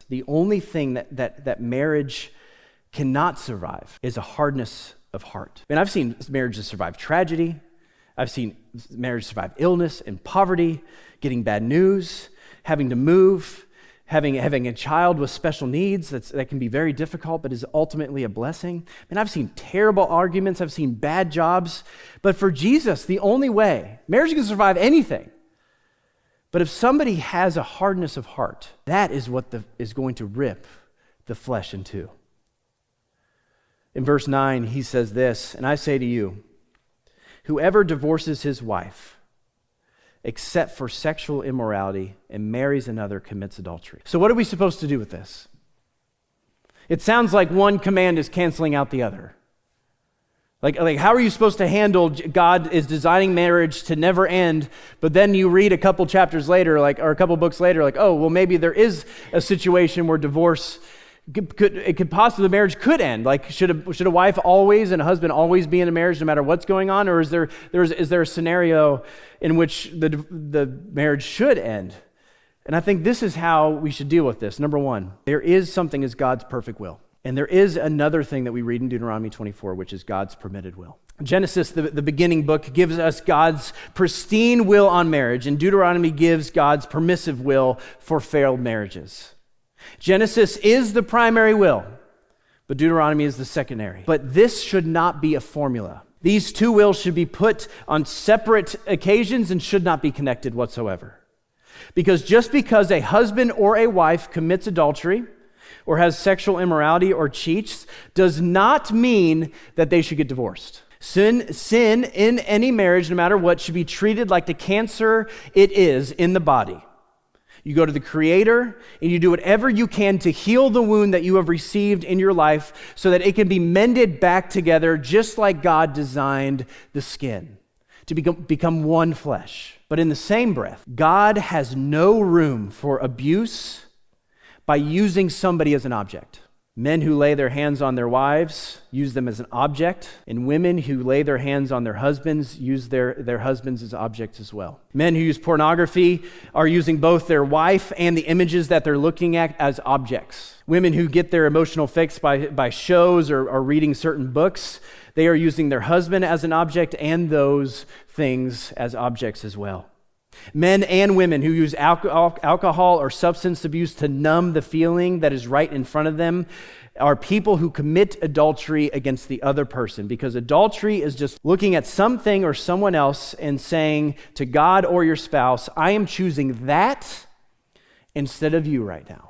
The only thing that marriage cannot survive is a hardness of heart. And I've seen marriages survive tragedy. I've seen marriage survive illness and poverty, getting bad news, having to move, having a child with special needs that can be very difficult, but is ultimately a blessing. And I've seen terrible arguments. I've seen bad jobs. But for Jesus, the only way, marriage can survive anything. But if somebody has a hardness of heart, that is what is going to rip the flesh in two. In verse 9, he says this, "And I say to you, whoever divorces his wife, except for sexual immorality, and marries another commits adultery." So what are we supposed to do with this? It sounds like one command is canceling out the other. Like how are you supposed to handle God is designing marriage to never end, but then you read a couple chapters later, or a couple books later, oh, well, maybe there is a situation where divorce the marriage could end. Should a wife always and a husband always be in a marriage no matter what's going on, or is there a scenario in which the marriage should end? And I think this is how we should deal with this. Number one, there is something as God's perfect will. And there is another thing that we read in Deuteronomy 24, which is God's permitted will. Genesis, the beginning book, gives us God's pristine will on marriage, and Deuteronomy gives God's permissive will for failed marriages. Genesis is the primary will, but Deuteronomy is the secondary. But this should not be a formula. These two wills should be put on separate occasions and should not be connected whatsoever. Because just because a husband or a wife commits adultery, or has sexual immorality or cheats, does not mean that they should get divorced. Sin in any marriage, no matter what, should be treated like the cancer it is in the body. You go to the Creator and you do whatever you can to heal the wound that you have received in your life so that it can be mended back together just like God designed the skin to become one flesh. But in the same breath, God has no room for abuse by using somebody as an object. Men who lay their hands on their wives use them as an object, and women who lay their hands on their husbands use their husbands as objects as well. Men who use pornography are using both their wife and the images that they're looking at as objects. Women who get their emotional fix by shows or reading certain books, they are using their husband as an object and those things as objects as well. Men and women who use alcohol or substance abuse to numb the feeling that is right in front of them are people who commit adultery against the other person, because adultery is just looking at something or someone else and saying to God or your spouse, I am choosing that instead of you right now.